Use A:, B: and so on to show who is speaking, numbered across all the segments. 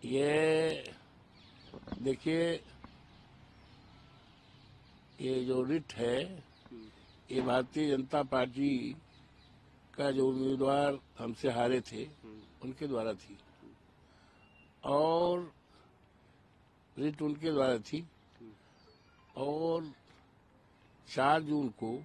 A: ये देखिए, ये जो रिट है, ये भारतीय जनता पार्टी का जो उम्मीदवार हमसे हारे थे उनके द्वारा थी, और रिट उनके द्वारा थी। और 4 जून को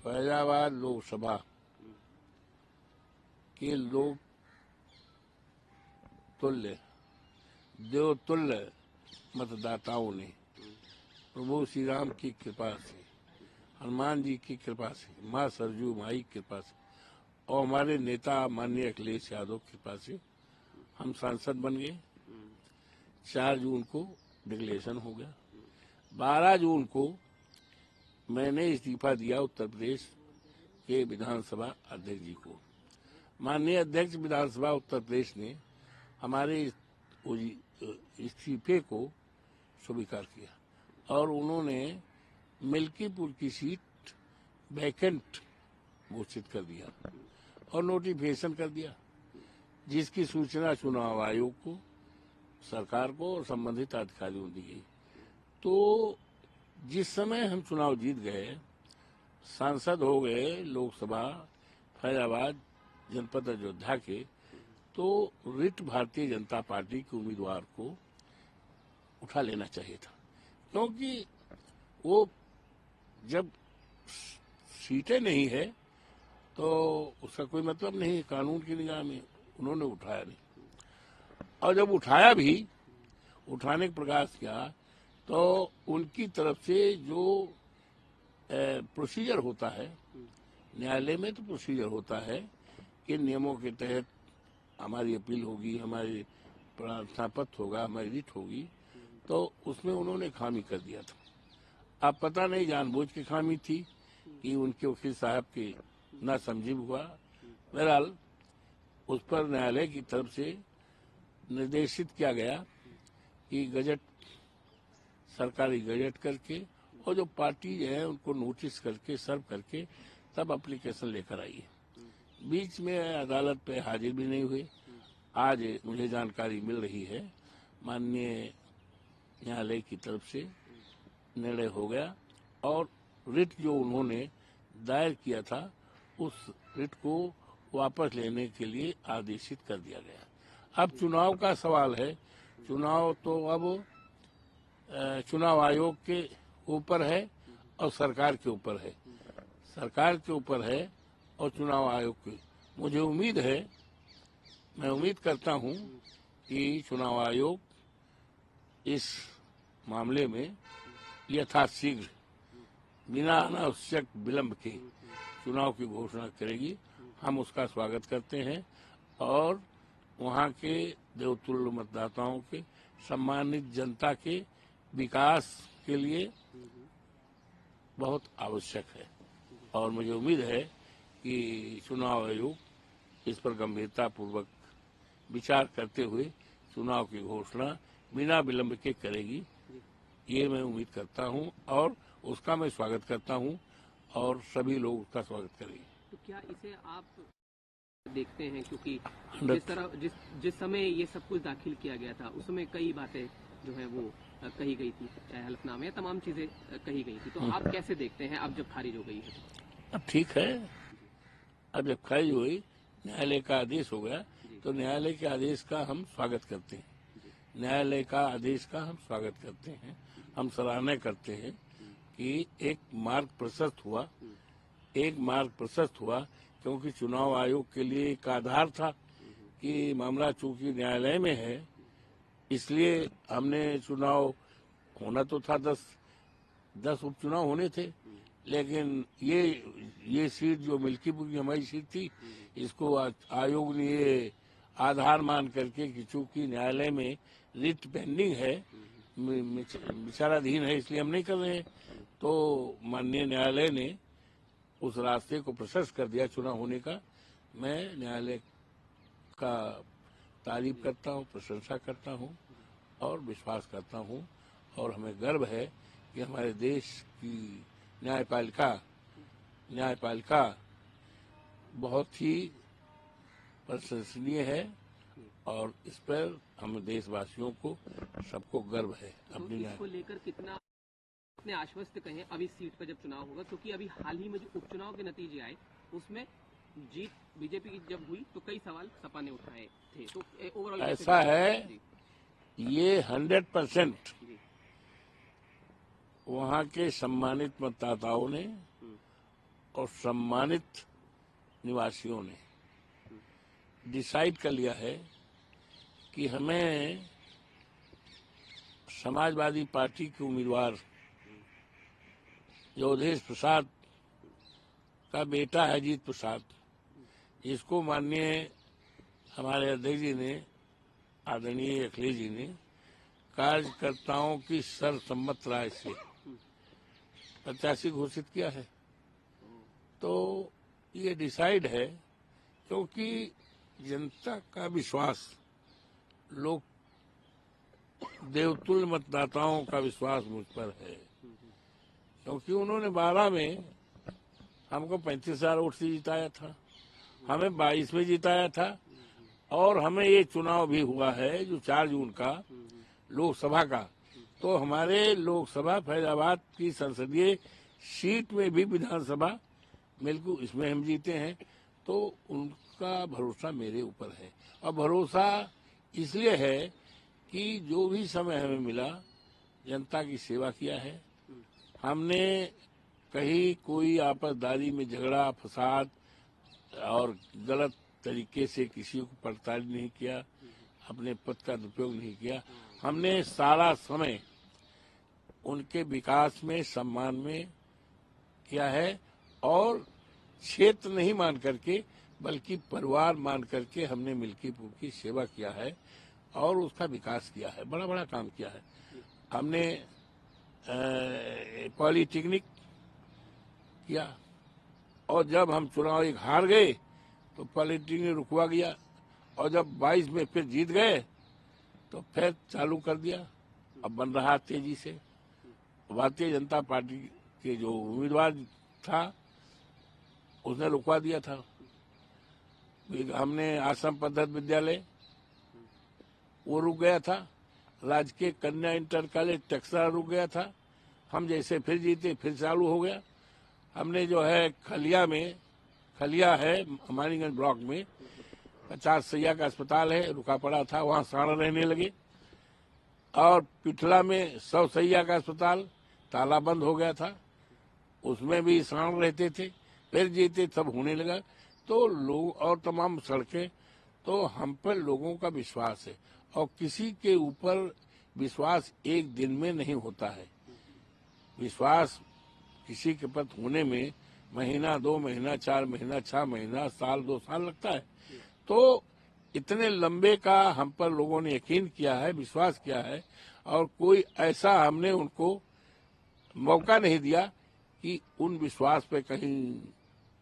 A: फैजाबाद लोकसभा के लोक तुल्य देवतुल्य मतदाताओं ने प्रभु श्री राम की कृपा से, हनुमान जी की कृपा से, माँ सरजू माई की कृपा से और हमारे नेता माननीय अखिलेश यादव की कृपा से हम सांसद बन गए। 4 जून को डिक्लेरेशन हो गया। 12 जून को मैंने इस्तीफा दिया उत्तर प्रदेश के विधानसभा अध्यक्ष जी को। माननीय अध्यक्ष विधानसभा उत्तर प्रदेश ने हमारे इस्तीफे को स्वीकार किया और उन्होंने मिल्कीपुर की सीट वैकेंट घोषित कर दिया और नोटिफिकेशन कर दिया, जिसकी सूचना चुनाव आयोग को, सरकार को और संबंधित अधिकारियों दी गई। तो जिस समय हम चुनाव जीत गए, सांसद हो गए लोकसभा फैजाबाद जनपद अयोध्या के, तो रिट भारतीय जनता पार्टी के उम्मीदवार को उठा लेना चाहिए था, क्योंकि वो जब सीटें नहीं है तो उसका कोई मतलब नहीं, कानून की निगाह में उन्होंने उठाया नहीं। और जब उठाया भी, उठाने का प्रयास किया, तो उनकी तरफ से जो प्रोसीजर होता है न्यायालय में, तो प्रोसीजर होता है कि नियमों के तहत हमारी अपील होगी, हमारी प्रार्थना पत्र होगा, हमारी रिट होगी, तो उसमें उन्होंने खामी कर दिया था। अब पता नहीं जानबूझ के खामी थी कि उनके वकील साहब के ना समझी हुआ। बहरहाल उस पर न्यायालय की तरफ से निर्देशित किया गया कि गजट, सरकारी गजट करके और जो पार्टी है उनको नोटिस करके, सर्व करके तब एप्लीकेशन लेकर आइए। बीच में अदालत पे हाजिर भी नहीं हुए। आज मुझे जानकारी मिल रही है माननीय न्यायालय की तरफ से निर्णय हो गया और रिट जो उन्होंने दायर किया था उस रिट को वापस लेने के लिए आदेशित कर दिया गया। अब चुनाव का सवाल है। चुनाव तो अब चुनाव आयोग के ऊपर है और सरकार के ऊपर है, सरकार के ऊपर है और चुनाव आयोग के। मुझे उम्मीद है, मैं उम्मीद करता हूं कि चुनाव आयोग इस मामले में यथाशीघ्र बिना अनावश्यक विलंब के चुनाव की घोषणा करेगी। हम उसका स्वागत करते हैं और वहां के देवतुल्य मतदाताओं के, सम्मानित जनता के विकास के लिए बहुत आवश्यक है और मुझे उम्मीद है कि चुनाव आयोग इस पर गंभीरता पूर्वक विचार करते हुए चुनाव की घोषणा बिना विलंब के करेगी। ये मैं उम्मीद करता हूं और उसका मैं स्वागत करता हूं और सभी लोग उसका स्वागत करेंगे।
B: तो क्या इसे आप देखते हैं, क्योंकि जिस समय ये सब कुछ दाखिल किया गया था उस समय कई बातें जो है वो कही गई थी, हलफनामे, तमाम चीजें कही गई थी, तो आप कैसे देखते हैं अब जब खारिज हो गई है?
A: अब ठीक है, अब जब खारिज हुई, न्यायालय का आदेश हो गया, तो न्यायालय के आदेश का हम स्वागत करते हैं। न्यायालय का आदेश का हम स्वागत करते हैं, हम सराहना करते हैं कि एक मार्ग प्रशस्त हुआ, एक मार्ग प्रशस्त हुआ, क्योंकि चुनाव आयोग के लिए एक आधार था कि मामला चूंकि न्यायालय में है, इसलिए हमने चुनाव होना तो था, 10 उपचुनाव होने थे, लेकिन ये सीट जो मिल्कीपुर की हमारी सीट थी, इसको आयोग ने ये आधार मान करके कि चूंकि न्यायालय में रिट पेंडिंग है, विचाराधीन है, इसलिए हम नहीं कर रहे हैं। तो माननीय न्यायालय ने उस रास्ते को प्रशस्त कर दिया चुनाव होने का। मैं न्यायालय का तारीफ करता हूँ, प्रशंसा करता हूँ और विश्वास करता हूँ और हमें गर्व है कि हमारे देश की न्यायपालिका बहुत ही प्रशंसनीय है और इस पर हम देशवासियों को सबको गर्व है अपनी
B: तो इसको लेकर कितना अपने आश्वस्त कहें अब इस सीट पर जब चुनाव होगा, क्योंकि अभी हाल ही में जो उपचुनाव के नतीजे आए उसमें जीत बीजेपी की जब हुई तो कई सवाल सपा ने उठाए थे, तो ओवरऑल
A: ऐसा है ये 100% वहाँ के सम्मानित मतदाताओं ने और सम्मानित निवासियों ने डिसाइड कर लिया है कि हमें समाजवादी पार्टी के उम्मीदवार जो अवधेश प्रसाद का बेटा है अजीत प्रसाद, इसको माननीय हमारे अध्यक्ष जी ने, आदरणीय अखिलेश जी ने कार्यकर्ताओं की सर्वसम्मत राय से प्रत्याशी घोषित किया है। तो ये डिसाइड है क्योंकि जनता का विश्वास, लोग देवतुल्य मतदाताओं का विश्वास मुझ पर है, क्योंकि उन्होंने 12 में हमको 35,000 वोट से जिताया था, हमें 22 में जिताया था और हमें ये चुनाव भी हुआ है जो 4 जून का लोकसभा का, तो हमारे लोकसभा फैजाबाद की संसदीय सीट में भी विधानसभा बिल्कुल इसमें हम जीते हैं। तो उनका भरोसा मेरे ऊपर है और भरोसा इसलिए है कि जो भी समय हमें मिला जनता की सेवा किया है। हमने कहीं कोई आपसदारी में झगड़ा फसाद और गलत तरीके से किसी को प्रताड़ित नहीं किया, अपने पद का दुरुपयोग नहीं किया। हमने सारा समय उनके विकास में, सम्मान में किया है और क्षेत्र नहीं मान करके बल्कि परिवार मान करके हमने मिल्कीपुर की सेवा किया है और उसका विकास किया है, बड़ा बड़ा काम किया है। हमने पॉलिटेक्निक किया और जब हम चुनाव एक हार गए तो पॉलिटेक्निक रुकवा गया और जब 22 में फिर जीत गए तो फिर चालू कर दिया। अब बन रहा तेजी से। भारतीय जनता पार्टी के जो उम्मीदवार था उसने रुकवा दिया था। हमने आश्रम पद्धति विद्यालय वो रुक गया था, राजकीय कन्या इंटर कॉलेज टक्सरा रुक गया था। हम जैसे फिर जीते फिर चालू हो गया। हमने जो है खलिया है हमारीगंज ब्लॉक में 50 सैया का अस्पताल है, रुका पड़ा था, वहाँ साढ़ रहने लगे। और पिठला में 100 सैया का अस्पताल ताला बंद हो गया था, उसमें भी साढ़ रहते थे, फिर जीते सब होने लगा। तो लोग और तमाम सड़कें, तो हम पर लोगों का विश्वास है और किसी के ऊपर विश्वास एक दिन में नहीं होता है। विश्वास किसी के प्रति होने में महीना, 2 महीना, 4 महीना, 6 महीना, साल, 2 साल लगता है। तो इतने लंबे का हम पर लोगों ने यकीन किया है, विश्वास किया है और कोई ऐसा हमने उनको मौका नहीं दिया कि उन विश्वास पे कहीं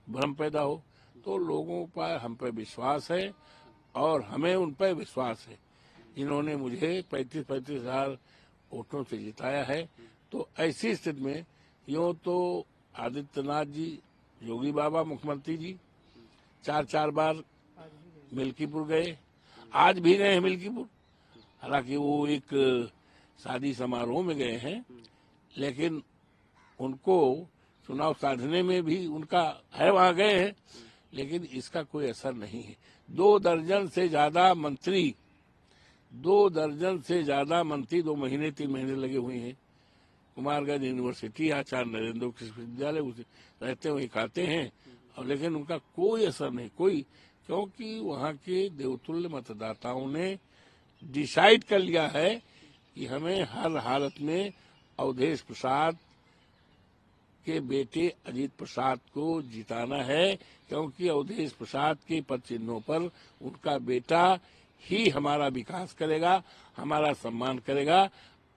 A: भ्रम पैदा हो। तो लोगों पर हम पर विश्वास है और हमें उन पर विश्वास है। इन्होंने मुझे 35 हजार वोटों से जिताया है। तो ऐसी स्थिति में यूं तो आदित्यनाथ जी, योगी बाबा मुख्यमंत्री जी 4 बार मिल्कीपुर गए, आज भी गए हैं मिल्कीपुर। हालांकि वो एक शादी समारोह में गए हैं, लेकिन उनको चुनाव साधने में भी उनका है, वहां गए हैं, लेकिन इसका कोई असर नहीं है। 2 दर्जन से ज्यादा मंत्री 2 महीने 3 महीने लगे हुए हैं। कुमारगंज यूनिवर्सिटी, आचार्य नरेंद्र कृषि विद्यालय रहते वहीं खाते हैं और लेकिन उनका कोई असर नहीं, कोई, क्योंकि वहाँ के देवतुल्य मतदाताओं ने डिसाइड कर लिया है कि हमें हर हालत में अवधेश प्रसाद के बेटे अजीत प्रसाद को जिताना है, क्योंकि अवधेश प्रसाद के पद चिन्हों पर उनका बेटा ही हमारा विकास करेगा, हमारा सम्मान करेगा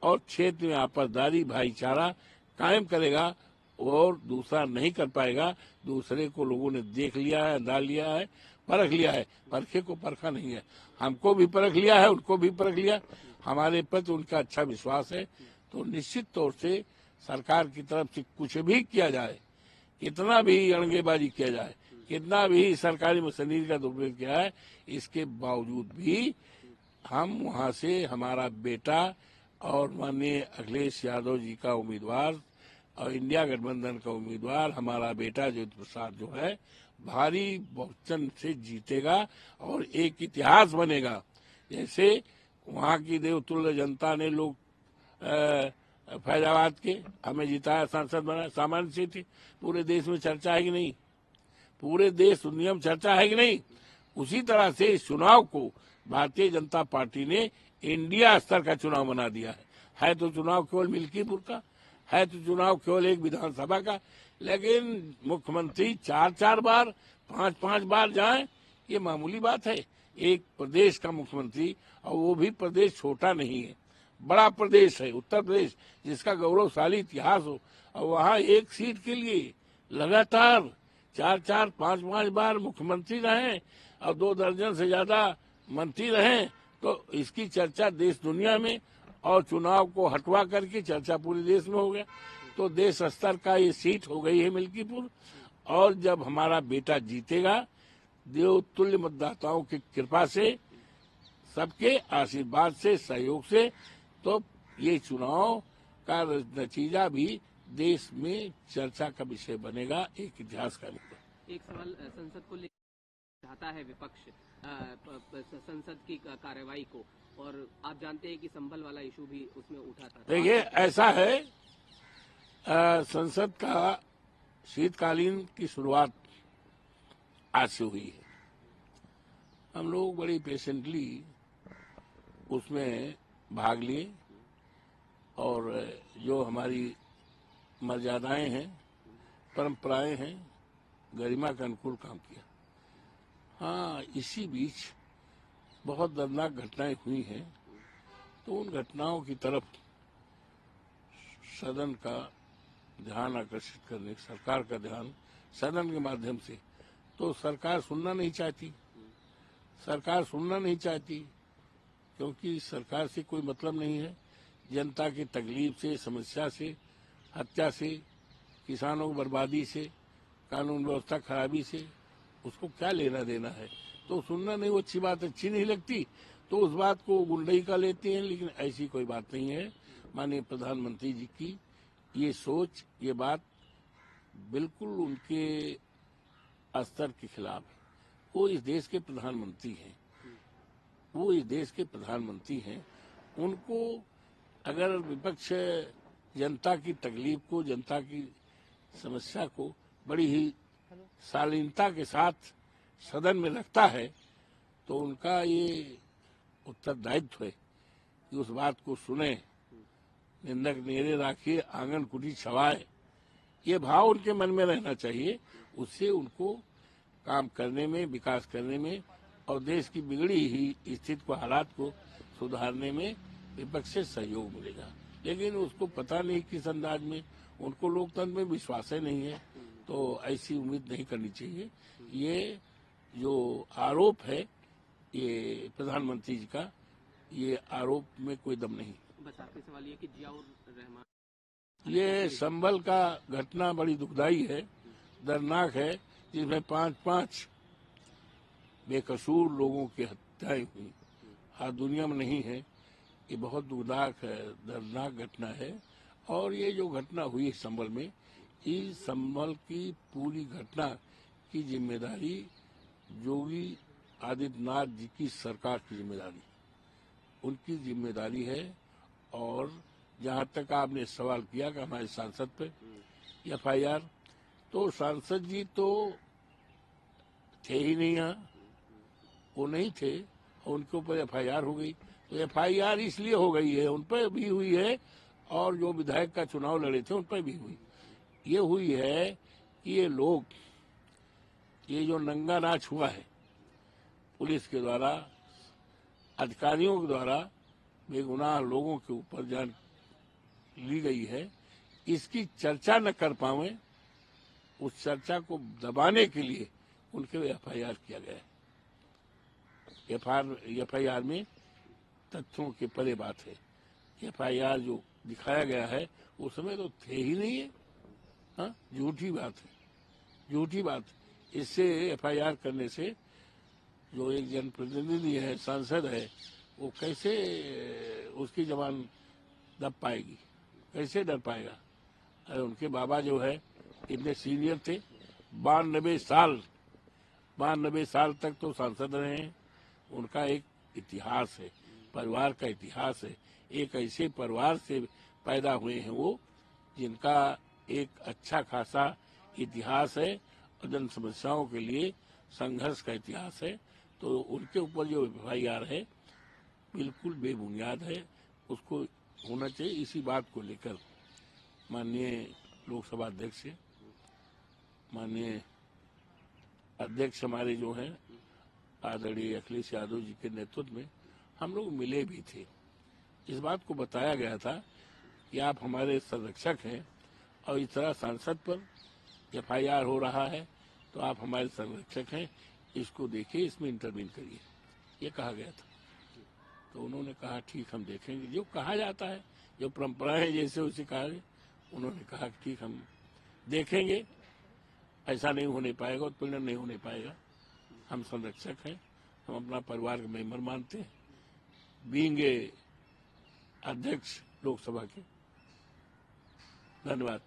A: और क्षेत्र में आपसदारी भाईचारा कायम करेगा और दूसरा नहीं कर पाएगा। दूसरे को लोगों ने देख लिया है, डाल लिया है, परख लिया है, परखे को परखा नहीं है। हमको भी परख लिया है, उनको भी परख लिया, हमारे प्रति उनका अच्छा विश्वास है। तो निश्चित तौर से सरकार की तरफ से कुछ भी किया जाए, कितना भी अड़ंगेबाजी किया जाए, कितना भी सरकारी मशीनरी का दुरुपयोग किया है, इसके बावजूद भी हम वहां से हमारा बेटा और माननीय अखिलेश यादव जी का उम्मीदवार और इंडिया गठबंधन का उम्मीदवार हमारा बेटा ज्योति प्रसाद जो है भारी बहुमत से जीतेगा और एक इतिहास बनेगा। जैसे वहां की देवतुल्य जनता ने लोग फैजाबाद के हमें जिताया, सांसद बनाया, सामान्य सीट थी, पूरे देश में चर्चा है कि नहीं, पूरे देश दुनिया में चर्चा है कि नहीं। उसी तरह से इस चुनाव को भारतीय जनता पार्टी ने इंडिया स्तर का चुनाव बना दिया है तो चुनाव केवल मिल्कीपुर का है, तो चुनाव केवल एक विधानसभा का, लेकिन मुख्यमंत्री 4-4 बार 5-5 बार जाएं, ये मामूली बात है। एक प्रदेश का मुख्यमंत्री, और वो भी प्रदेश छोटा नहीं है, बड़ा प्रदेश है उत्तर प्रदेश, जिसका गौरवशाली इतिहास हो, और वहाँ एक सीट के लिए लगातार 4-4 5-5 बार मुख्यमंत्री रहे और 2 दर्जन से ज्यादा मंत्री रहे, तो इसकी चर्चा देश दुनिया में, और चुनाव को हटवा करके चर्चा पूरे देश में हो गया। तो देश स्तर का ये सीट हो गई है मिल्कीपुर, और जब हमारा बेटा जीतेगा देवतुल्य मतदाताओं की कृपा से, सबके आशीर्वाद से, सहयोग से, तो ये चुनाव का नतीजा भी देश में चर्चा का विषय बनेगा, एक इतिहास का विषय।
B: एक सवाल संसद को लेकर चाहता है विपक्ष संसद की कार्यवाही को, और आप जानते हैं कि संभल वाला इशू भी उसमें उठा था।
A: देखिए ऐसा है, संसद का शीतकालीन की शुरुआत आज से हुई है। हम लोग बड़ी पेशेंटली उसमें भाग लिए और जो हमारी मर्यादाएं हैं, परंपराएं हैं, गरिमा के अनुकूल काम किया। हाँ, इसी बीच बहुत दर्दनाक घटनाएं हुई हैं, तो उन घटनाओं की तरफ सदन का ध्यान आकर्षित करने, सरकार का ध्यान सदन के माध्यम से, तो सरकार सुनना नहीं चाहती, सरकार सुनना नहीं चाहती, क्योंकि सरकार से कोई मतलब नहीं है। जनता की तकलीफ से, समस्या से, हत्या से, किसानों की बर्बादी से, कानून व्यवस्था खराबी से उसको क्या लेना देना है, तो सुनना नहीं, वो अच्छी बात अच्छी नहीं लगती, तो उस बात को गुंडई का लेते हैं। लेकिन ऐसी कोई बात नहीं है। माननीय प्रधानमंत्री जी की ये सोच, ये बात बिल्कुल उनके स्तर के खिलाफ है। वो इस देश के प्रधानमंत्री हैं, वो इस देश के प्रधानमंत्री हैं। उनको अगर विपक्ष जनता की तकलीफ को, जनता की समस्या को बड़ी ही शालीनता के साथ सदन में रखता है, तो उनका ये उत्तरदायित्व है कि उस बात को सुने, निंदक नेरे राखिए आंगन कुटी छवाए, ये भाव उनके मन में रहना चाहिए। उससे उनको काम करने में, विकास करने में और देश की बिगड़ी ही स्थिति को, हालात को सुधारने में विपक्ष से सहयोग मिलेगा। लेकिन उसको पता नहीं किस अंदाज में, उनको लोकतंत्र में विश्वास ही नहीं है, तो ऐसी उम्मीद नहीं करनी चाहिए। ये जो आरोप है ये प्रधानमंत्री जी का, ये आरोप में कोई दम नहीं।
B: बस आखिरी सवाल ये कि जियाउर रहमान,
A: ये संभल का घटना बड़ी दुखदाई है, दर्दनाक है, जिसमें 5-5 बेकसूर लोगों की हत्याएं हुई, आज दुनिया में नहीं है। ये बहुत दुखदायक है, दर्दनाक घटना है। और ये जो घटना हुई संभल में, इस संभल की पूरी घटना की जिम्मेदारी योगी आदित्यनाथ जी की सरकार की जिम्मेदारी, उनकी जिम्मेदारी है। और जहां तक आपने सवाल किया कि हमारे सांसद पे FIR, तो सांसद जी तो थे ही नहीं यहाँ, वो नहीं थे और उनके ऊपर FIR हो गई। तो FIR इसलिए हो गई है, उन पर भी हुई है, और जो विधायक का चुनाव लड़े थे उन पर भी हुई। ये हुई है कि ये लोग, ये जो नंगा नाच हुआ है पुलिस के द्वारा, अधिकारियों के द्वारा बेगुनाह लोगों के ऊपर जान ली गई है, इसकी चर्चा न कर पावे, उस चर्चा को दबाने के लिए उनके FIR किया गया है। FIR में तथ्यों के परे बात है। FIR जो दिखाया गया है उस समय तो थे ही नहीं है, हाँ, झूठी बात है, झूठी बात। इससे FIR करने से जो एक जनप्रतिनिधि है, सांसद है, वो कैसे उसकी जबान दब पाएगी, कैसे डर पाएगा। अरे उनके बाबा जो है इतने सीनियर थे, 92 साल तक तो सांसद रहे हैं। उनका एक इतिहास है, परिवार का इतिहास है। एक ऐसे परिवार से पैदा हुए हैं वो, जिनका एक अच्छा खासा इतिहास है और जन समस्याओं के लिए संघर्ष का इतिहास है। तो उनके ऊपर जो FIR है बिल्कुल बेबुनियाद है, उसको होना चाहिए। इसी बात को लेकर माननीय लोकसभा अध्यक्ष, माननीय अध्यक्ष हमारे जो हैं आदरणीय अखिलेश यादव जी के नेतृत्व में हम लोग मिले भी थे। इस बात को बताया गया था कि आप हमारे संरक्षक हैं और इस तरह सांसद पर FIR हो रहा है, तो आप हमारे संरक्षक हैं, इसको देखिए, इसमें इंटरवीन करिए, ये कहा गया था। तो उन्होंने कहा ठीक हम देखेंगे, जो कहा जाता है, जो परंपरा है जैसे उसे कहा गया। उन्होंने कहा कि ठीक हम देखेंगे, ऐसा नहीं होने पाएगा, उत्पीड़न नहीं होने पाएगा। हम संरक्षक हैं, हम अपना परिवार का मेंबर मानते हैं, बीइंग अध्यक्ष लोकसभा के। धन्यवाद।